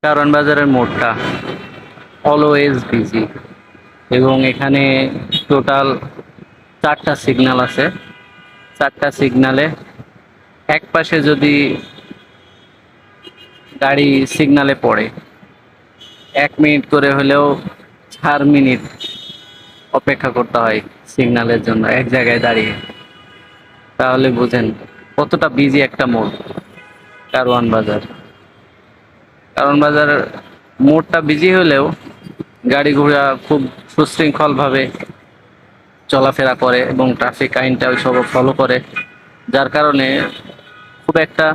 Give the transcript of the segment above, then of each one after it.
কারওয়ান বাজারের মোড়টা always busy এবং এখানে টোটাল 4টা সিগন্যাল আছে। 4টা সিগন্যালে এক পাশে যদি গাড়ি সিগন্যালে পড়ে 1 মিনিট করে হলেও 4 মিনিট অপেক্ষা করতে হয় সিগন্যালের জন্য এক জায়গায় দাঁড়িয়ে। তাহলে বুঝেন কতটা বিজি একটা মোড় কারওয়ান বাজার। কারওয়ান বাজার মোড়টা বিজি হলেও গাড়ি ঘোড়া খুব সুশৃঙ্খলভাবে চলাফেরা করে এবং ট্রাফিক আইনটা সব ফলো করে, যার কারণে খুব একটা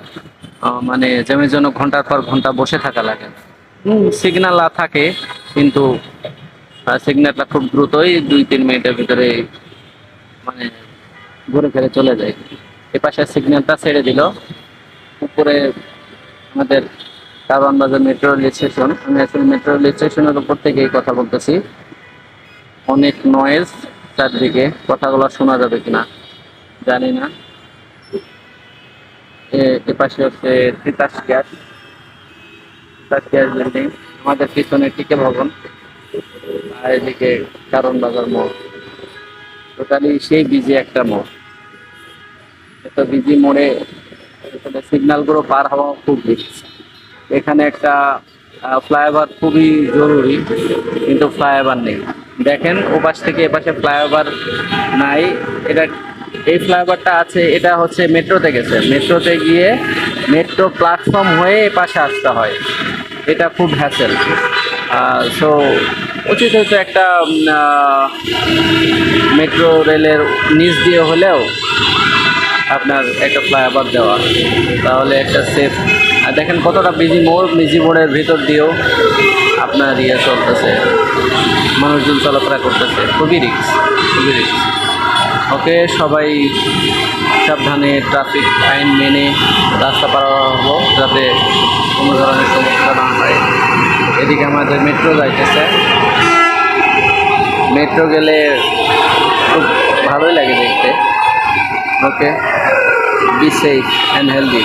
মানে জ্যামের জন্য ঘন্টার পর ঘন্টা বসে থাকা লাগে। সিগন্যাল থাকে কিন্তু সিগন্যালটা খুব দ্রুতই 2-3 মিনিটের ভিতরে মানে ঘুরে ফিরে চলে যায়। এপাশে সিগন্যালটা ছেড়ে দিল উপরে আমাদের কারওয়ান বাজার মেট্রো রেল স্টেশন। আমি আসলে মেট্রো রেল স্টেশনের উপর থেকেই কথা বলতেছি। অনেক নয়েজ চারদিকে, কথাগুলো শোনা যাবে কিনা জানি না। এপাশে হচ্ছে তিতাস গ্যাস বিল্ডিং, আমাদের পিছনে টিকে ভবন, আর এদিকে কারওয়ান বাজার মোড়। টোটালি সেই বিজি একটা মোড়। এত বিজি মোড়ে সিগন্যাল গুলো পার হওয়া খুব বেশি। এখানে একটা ফ্লাইওভার খুবই জরুরি, কিন্তু ফ্লাইওভার নেই। দেখেন ওপাশ থেকে এপাশে ফ্লাইওভার নাই। এটা এই ফ্লাইওভারটা আছে, এটা হচ্ছে মেট্রোতে গেছে, মেট্রোতে গিয়ে মেট্রো প্ল্যাটফর্ম হয়ে এপাশে আসতে হয়। এটা খুব হ্যাসেল। সো উচিত হচ্ছে একটা মেট্রো রেলের নিচ দিয়ে হলেও আপনার একটা ফ্লাইওভার দেওয়া, তাহলে একটা সেফ। আর দেখেন কতটা বিজি মোড়, বিজি মোড়ের ভিতর দিয়েও আপনার চলতেছে, মানুষজন চলাফেরা করতেছে, খুবই রিস্ক, খুবই রিস্ক। ওকে, সবাই সাবধানে ট্রাফিক আইন মেনে রাস্তা পার হবো যাতে কোনো ধরনের সমস্যা না হয়। এদিকে আমাদের মেট্রো যাইতেছে, মেট্রো গেলে খুব ভালোই লাগে দেখতে। ওকে, বি সেফ অ্যান্ড হেলদি।